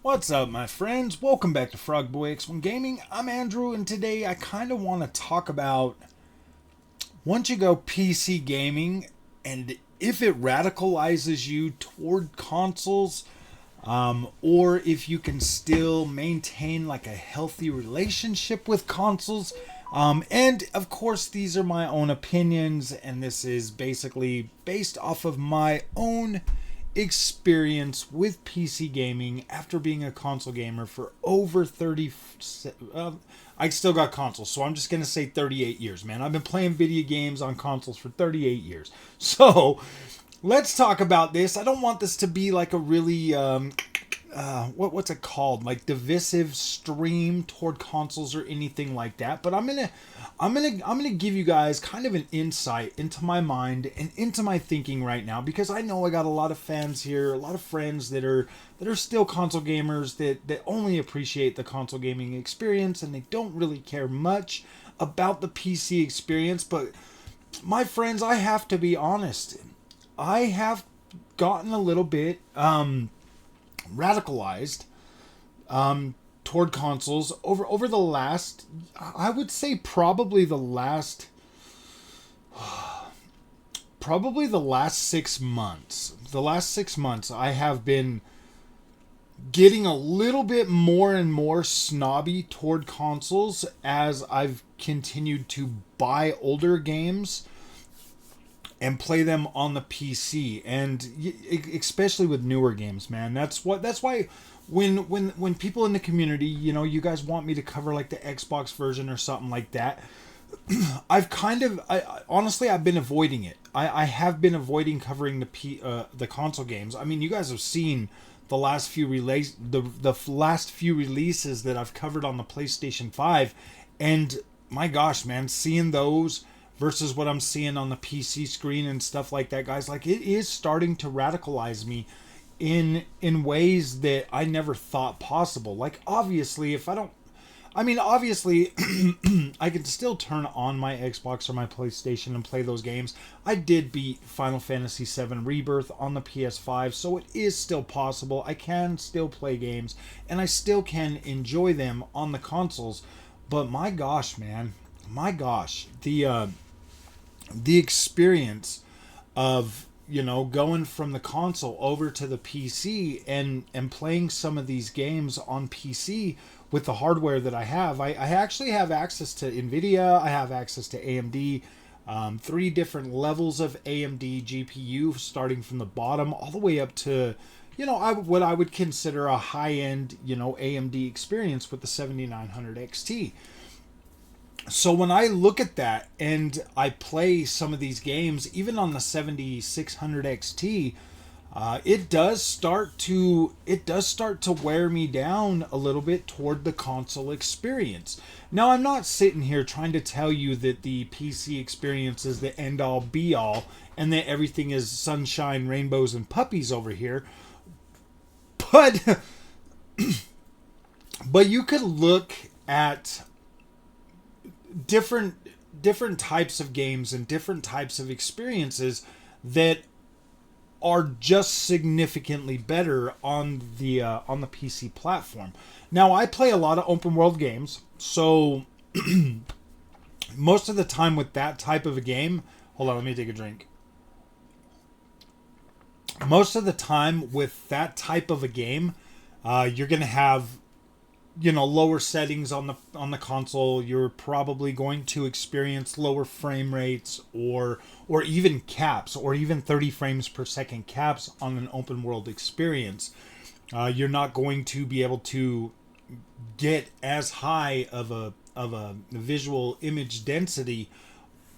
What's up, my friends? Welcome back to Frogboy X1 Gaming. I'm Andrew, and today I kind of want to talk about once you go PC gaming and if it radicalizes you toward consoles, or if you can still maintain like a healthy relationship with consoles. And of course, these are my own opinions, and this is basically based off of my own experience with PC gaming after being a console gamer for over 30. I still got consoles, so I'm just going to say 38 years, man. I've been playing video games on consoles for 38 years. So let's talk about this. I don't want this to be like a really what's it called, like divisive stream toward consoles or anything like that, but I'm gonna give you guys kind of an insight into my mind and into my thinking right now, because I know I got a lot of fans here, a lot of friends that are still console gamers that only appreciate the console gaming experience, and they don't really care much about the PC experience. But my friends, I have to be honest, I have gotten a little bit radicalized toward consoles over the last, I would say probably the last 6 months. The last 6 months I have been getting a little bit more and more snobby toward consoles as I've continued to buy older games and play them on the PC, and especially with newer games, man. That's why when people in the community, you guys want me to cover like the Xbox version or something like that, honestly, I've been avoiding it. I have been avoiding covering the console games. I mean, you guys have seen the last few the last few releases that I've covered on the PlayStation 5, and my gosh, man, seeing those versus what I'm seeing on the PC screen and stuff like that, guys, like, it is starting to radicalize me in ways that I never thought possible. Like, obviously, obviously, I can still turn on my Xbox or my PlayStation and play those games. I did beat Final Fantasy VII Rebirth on the PS5, so it is still possible. I can still play games, and I still can enjoy them on the consoles. But my gosh, man, the experience of going from the console over to the PC and playing some of these games on PC with the hardware that I have. I actually have access to Nvidia. I have access to AMD. 3 different levels of AMD GPU, starting from the bottom all the way up to what I would consider a high-end AMD experience with the 7900 XT. So when I look at that and I play some of these games, even on the 7600 XT, it does start to wear me down a little bit toward the console experience. Now, I'm not sitting here trying to tell you that the PC experience is the end all be all and that everything is sunshine, rainbows, and puppies over here, but but you could look at different types of games and different types of experiences that are just significantly better on the PC platform. Now, I play a lot of open world games, so most of the time with that type of a game, hold on, let me take a drink. Most of the time with that type of a game, you're gonna have lower settings on the console. You're probably going to experience lower frame rates or even caps, or even 30 frames per second caps on an open world experience. You're not going to be able to get as high of a visual image density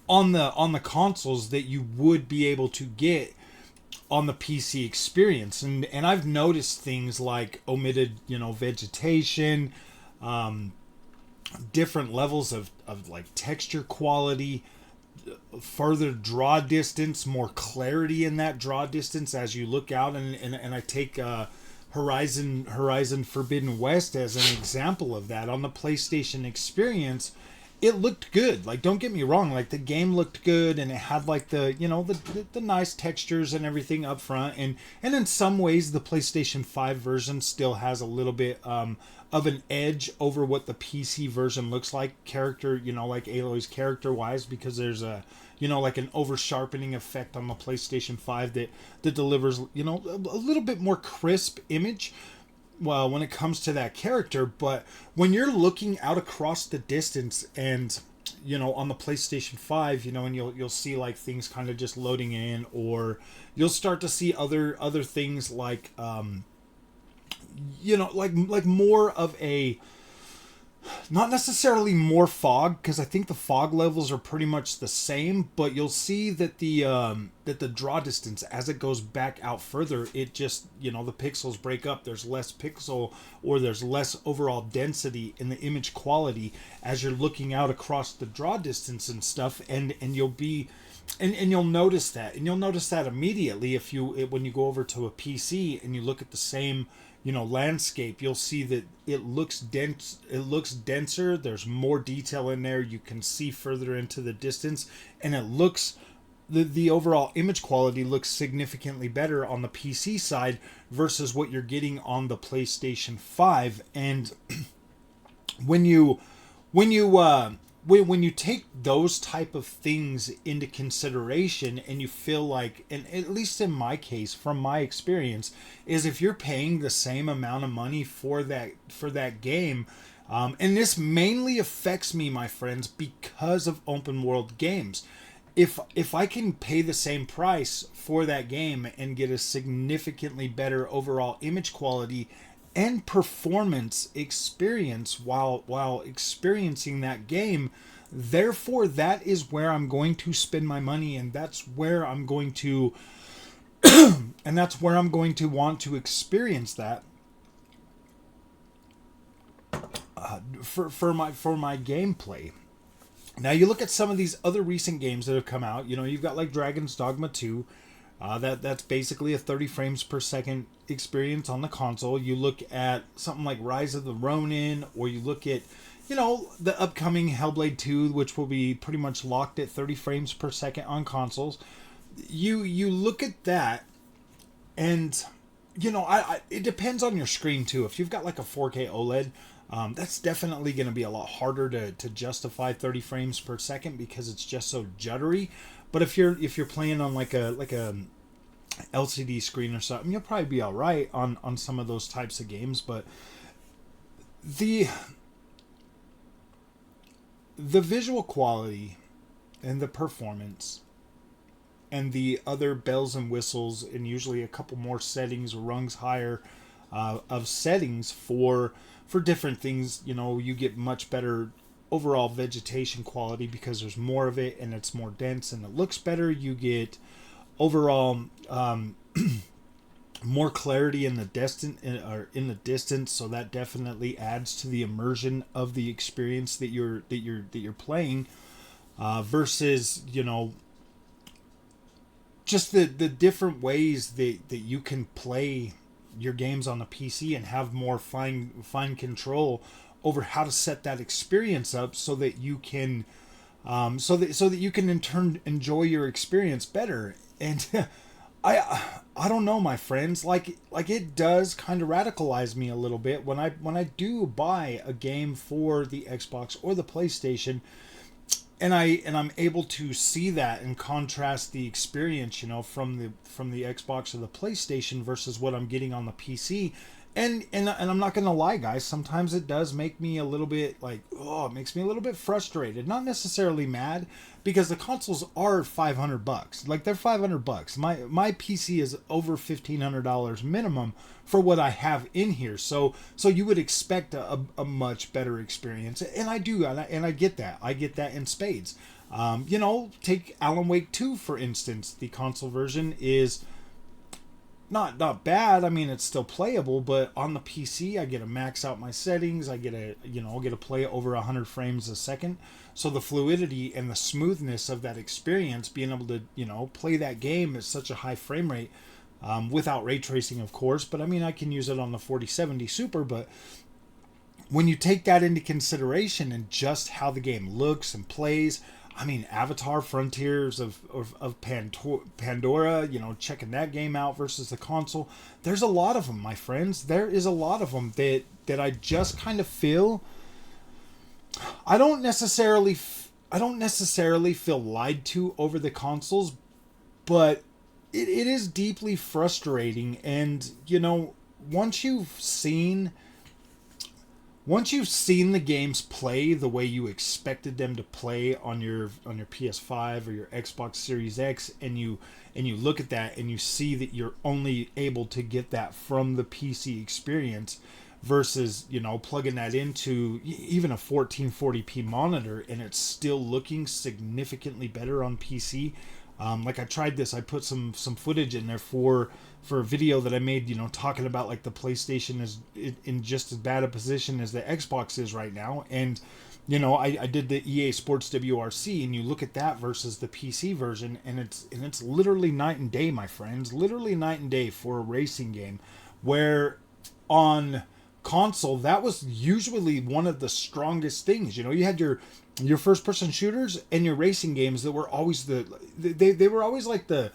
on the consoles that you would be able to get on the PC experience. And I've noticed things like omitted vegetation, different levels of like texture quality, further draw distance, more clarity in that draw distance as you look out. And I take Horizon Forbidden West as an example of that on the PlayStation experience. it looked good. Like, don't get me wrong, like the game looked good, and it had like the, you know, the nice textures and everything up front, and in some ways the PlayStation 5 version still has a little bit of an edge over what the PC version looks like, character, you know, like Aloy's character wise, because there's a, you know, like an over sharpening effect on the PlayStation 5 that delivers, you know, a little bit more crisp image, well, when it comes to that character. But when you're looking out across the distance, and you know, on the PlayStation 5, you know, and you'll see like things kind of just loading in, or you'll start to see other things like you know, like more of a, not necessarily more fog, because I think the fog levels are pretty much the same, but you'll see that the draw distance, as it goes back out further, it just, you know, the pixels break up. There's less pixel, or there's less overall density in the image quality as you're looking out across the draw distance and stuff, and you'll be and you'll notice that, immediately if you, when you go over to a PC and you look at the same, you know, landscape. You'll see that it looks dense, it looks denser, there's more detail in there, you can see further into the distance, and it looks, the overall image quality looks significantly better on the PC side versus what you're getting on the PlayStation 5. And when you when you take those type of things into consideration, and you feel like, and at least in my case, from my experience, is if you're paying the same amount of money for that game, and this mainly affects me, my friends, because of open world games. If I can pay the same price for that game and get a significantly better overall image quality and performance experience while experiencing that game, therefore that is where I'm going to spend my money, and that's where I'm going to want to experience that for my gameplay. Now you look at some of these other recent games that have come out. You know, you've got like Dragon's Dogma 2. That's basically a 30 frames per second experience on the console. You look at something like Rise of the Ronin, or you look at, you know, the upcoming Hellblade 2, which will be pretty much locked at 30 frames per second on consoles. You look at that, and you know, it depends on your screen too. If you've got like a 4K OLED, that's definitely going to be a lot harder to justify 30 frames per second, because it's just so juddery. But if you're playing on like a LCD screen or something, you'll probably be all right on some of those types of games. But the visual quality and the performance and the other bells and whistles, and usually a couple more settings, rungs higher of settings for different things, you know, you get much better overall vegetation quality because there's more of it and it's more dense and it looks better. You get overall more clarity in the distance, so that definitely adds to the immersion of the experience that you're playing, versus, you know, just the different ways that you can play your games on the PC and have more fine control over how to set that experience up, so that you can so that you can in turn enjoy your experience better. And I don't know, my friends, like it does kind of radicalize me a little bit when I do buy a game for the Xbox or the PlayStation, and I'm able to see that and contrast the experience, you know, from the Xbox or the PlayStation versus what I'm getting on the PC. And I'm not gonna lie, guys, sometimes it does make me a little bit like, it makes me a little bit frustrated. Not necessarily mad, because the consoles are $500. Like, they're $500. My PC is over $1,500 minimum for what I have in here. So you would expect a much better experience, and I do, and I get that. I get that in spades. You know, take Alan Wake 2 for instance. The console version is not bad. I mean, it's still playable, but on the PC, I get to max out my settings. I get to play over 100 frames a second. So the fluidity and the smoothness of that experience, being able to, you know, play that game at such a high frame rate, without ray tracing, of course. But I mean, I can use it on the 4070 Super. But when you take that into consideration and just how the game looks and plays, I mean, Avatar Frontiers of Pandora, you know, checking that game out versus the console. There's a lot of them, my friends. There is a lot of them that I just kind of feel. I don't necessarily feel lied to over the consoles, but it is deeply frustrating. And, you know, once you've seen the games play the way you expected them to play on your PS5 or your Xbox Series X, and you look at that and you see that you're only able to get that from the PC experience versus, you know, plugging that into even a 1440p monitor and it's still looking significantly better on PC. Like I tried this, I put some footage in there for a video that I made, you know, talking about like the PlayStation is in just as bad a position as the Xbox is right now. And, you know, I did the EA Sports WRC, and you look at that versus the PC version, and it's literally night and day, my friends. Literally night and day for a racing game, where on console that was usually one of the strongest things. You know, you had your first person shooters and your racing games that were always they were always like the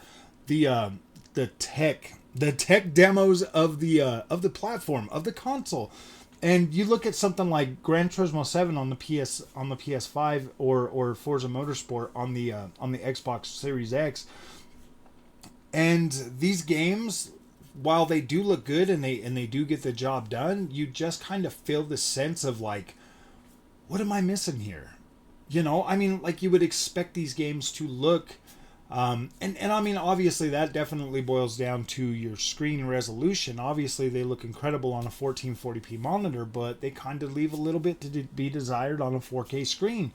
tech demos of the platform, of the console. And you look at something like Gran Turismo 7 on the PS5 or Forza Motorsport on the Xbox Series X, and these games, while they do look good and they do get the job done, you just kind of feel the sense of like, what am I missing here? You know, I mean, like you would expect these games to look, and I mean, obviously that definitely boils down to your screen resolution. Obviously they look incredible on a 1440p monitor, but they kind of leave a little bit to be desired on a 4K screen.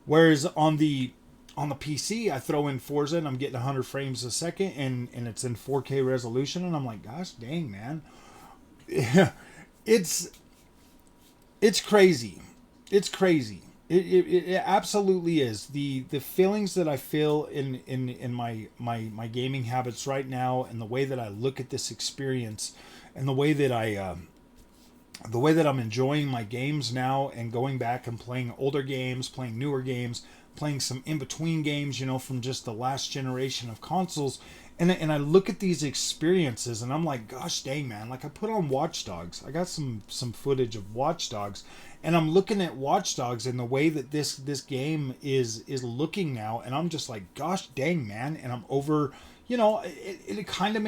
Whereas on the PC, I throw in Forza and I'm getting 100 frames a second, and it's in 4K resolution, and I'm like, gosh dang, man. It's crazy. It's crazy. It absolutely is. The feelings that I feel in my gaming habits right now, and the way that I look at this experience, and the way that I'm enjoying my games now, and going back and playing older games, playing newer games, playing some in-between games, you know, from just the last generation of consoles, and I look at these experiences and I'm like, gosh dang, man. Like I put on Watch Dogs. I got some footage of Watch Dogs, and I'm looking at Watch Dogs and the way that this game is looking now, and I'm just like, gosh dang, man. And I'm over, you know, it kind of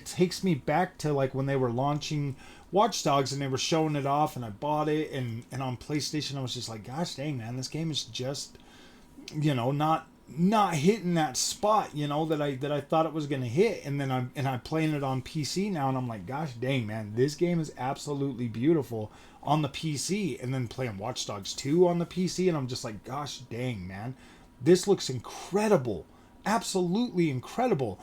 takes me back to like when they were launching Watch Dogs and they were showing it off, and I bought it, and on PlayStation I was just like, gosh dang, man, this game is just, you know, not hitting that spot, you know, that I thought it was going to hit. And then I'm playing it on PC now, and I'm like, gosh dang, man, this game is absolutely beautiful on the PC. And then playing Watch Dogs 2 on the PC, and I'm just like, gosh dang, man, this looks incredible, absolutely incredible.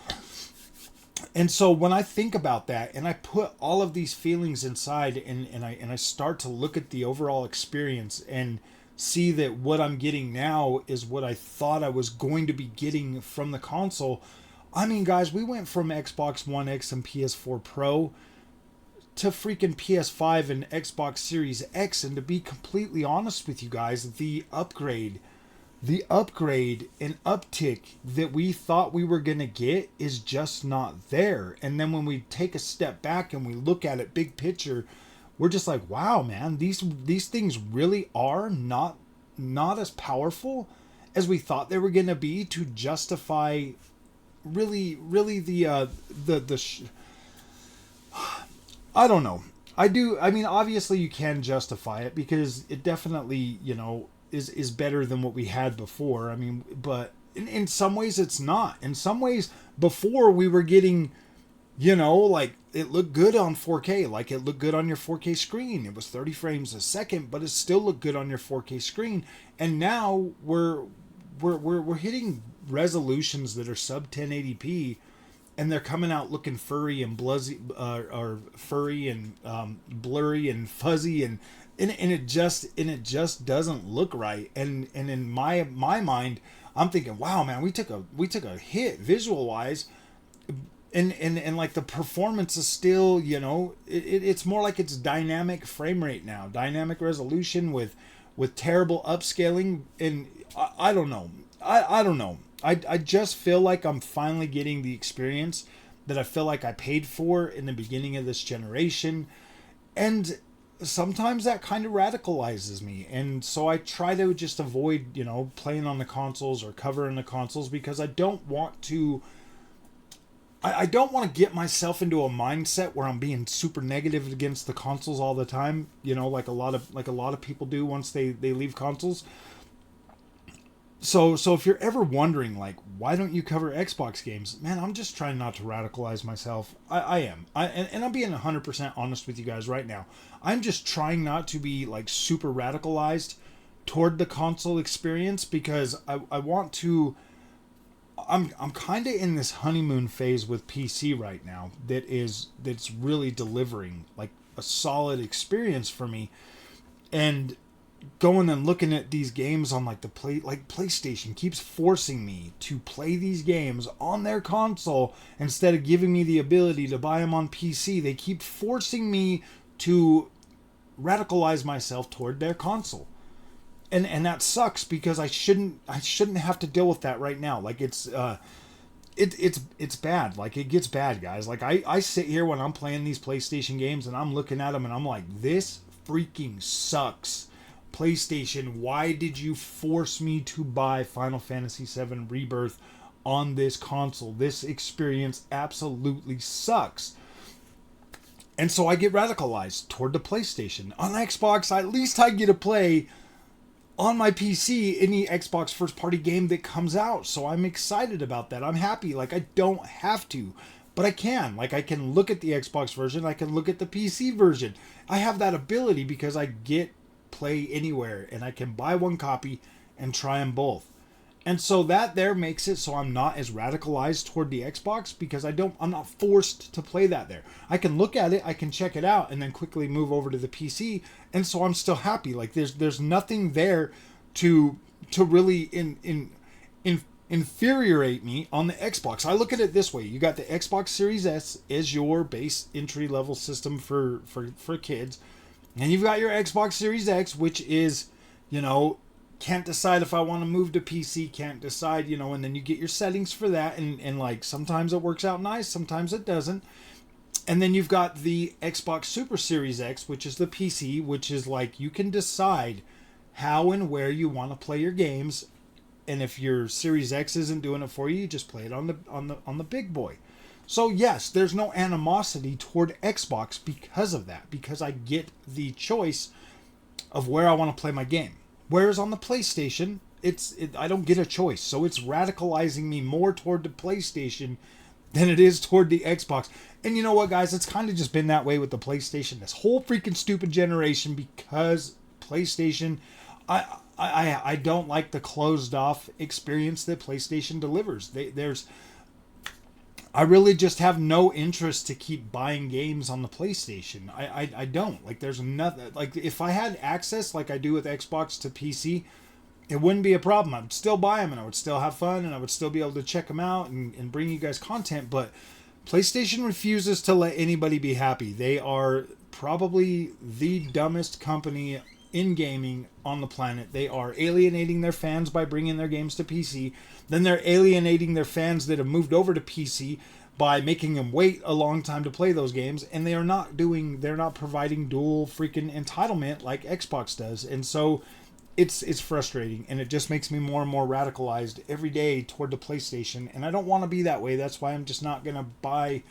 And so when I think about that, and I put all of these feelings inside, and I start to look at the overall experience and see that what I'm getting now is what I thought I was going to be getting from the console. I mean, guys, we went from Xbox One X and PS4 Pro to freaking PS5 and Xbox Series X. And to be completely honest with you guys, the upgrade and uptick that we thought we were going to get is just not there. And then when we take a step back and we look at it big picture, we're just like, wow, man, these things really are not as powerful as we thought they were going to be to justify really the I don't know. I mean, obviously you can justify it because it definitely, you know, is better than what we had before. I mean, but in some ways it's not. In some ways, before we were getting, you know, like it looked good on 4K, like it looked good on your 4K screen. It was 30 frames a second, but it still looked good on your 4K screen. And now we're hitting resolutions that are sub 1080p, and they're coming out looking furry and or furry and blurry and fuzzy, and it just doesn't look right. And in my mind, I'm thinking, wow, man, we took a hit visual wise. and like the performance is still, it's more like it's dynamic frame rate now, dynamic resolution with terrible upscaling. And I don't know. I don't know. I just feel like I'm finally getting the experience that I feel like I paid for in the beginning of this generation. And sometimes that kind of radicalizes me. And so I try to just avoid, playing on the consoles or covering the consoles, because I don't want to get myself into a mindset where I'm being super negative against the consoles all the time, like a lot of people do once they leave consoles. So if you're ever wondering, like, why don't you cover Xbox games? Man, I'm just trying not to radicalize myself. I am. And I'm being 100% honest with you guys right now. I'm just trying not to be, like, super radicalized toward the console experience, because I want to... I'm kind of in this honeymoon phase with PC right now that's really delivering, like, a solid experience for me. And going and looking at these games on PlayStation keeps forcing me to play these games on their console instead of giving me the ability to buy them on PC. They keep forcing me to radicalize myself toward their console. And that sucks, because I shouldn't have to deal with that right now. Like, it's bad. Like, it gets bad, guys. Like, I sit here when I'm playing these PlayStation games and I'm looking at them and I'm like, this freaking sucks. PlayStation, why did you force me to buy Final Fantasy VII Rebirth on this console? This experience absolutely sucks. And so I get radicalized toward the PlayStation. On Xbox, at least I get to play on my PC any Xbox first party game that comes out. So I'm excited about that. I'm happy. Like, I don't have to, but I can. Like, I can look at the Xbox version. I can look at the PC version. I have that ability because I get play anywhere, and I can buy one copy and try them both. And so that there makes it so I'm not as radicalized toward the Xbox, because I'm not forced to play that there. I can look at it, I can check it out, and then quickly move over to the PC, and so I'm still happy. Like, there's nothing there to really infuriate me on the Xbox. I look at it this way: you got the Xbox Series S as your base entry level system for kids. And you've got your Xbox Series X, which is, can't decide if I want to move to PC, can't decide, and then you get your settings for that. And like, sometimes it works out nice, sometimes it doesn't. And then you've got the Xbox Super Series X, which is the PC, which is like, you can decide how and where you want to play your games. And if your Series X isn't doing it for you, you just play it on the big boy. So yes, there's no animosity toward Xbox because of that, because I get the choice of where I want to play my game. Whereas on the PlayStation, I don't get a choice. So it's radicalizing me more toward the PlayStation than it is toward the Xbox. And you know what, guys? It's kind of just been that way with the PlayStation this whole freaking stupid generation, because PlayStation, I don't like the closed off experience that PlayStation delivers. I really just have no interest to keep buying games on the PlayStation. I don't. Like, there's nothing. Like, if I had access like I do with Xbox to PC, it wouldn't be a problem. I would still buy them, and I would still have fun, and I would still be able to check them out and bring you guys content. But PlayStation refuses to let anybody be happy. They are probably the dumbest company in gaming on the planet. They are alienating their fans by bringing their games to PC. Then they're alienating their fans that have moved over to PC by making them wait a long time to play those games. And they're not providing dual freaking entitlement like Xbox does. And so it's frustrating, and it just makes me more and more radicalized every day toward the PlayStation. And I don't want to be that way. That's why I'm just not going to buy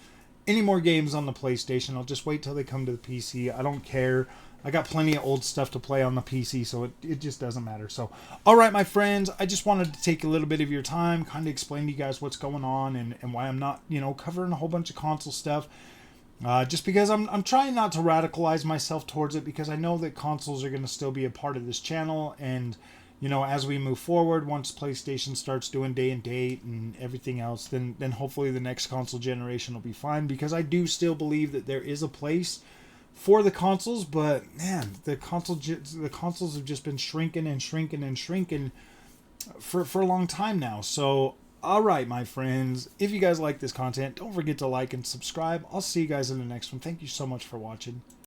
any more games on the PlayStation. I'll just wait till they come to the PC. I don't care. I got plenty of old stuff to play on the PC, so it just doesn't matter. So, all right, my friends, I just wanted to take a little bit of your time, kind of explain to you guys what's going on and why I'm not, covering a whole bunch of console stuff. Just because I'm trying not to radicalize myself towards it, because I know that consoles are going to still be a part of this channel. And, as we move forward, once PlayStation starts doing day and date and everything else, then hopefully the next console generation will be fine, because I do still believe that there is a place for the consoles. But man, the consoles have just been shrinking and shrinking and shrinking for a long time now. So Alright, my friends, if you guys like this content, don't forget to like and subscribe. I'll see you guys in the next one. Thank you so much for watching.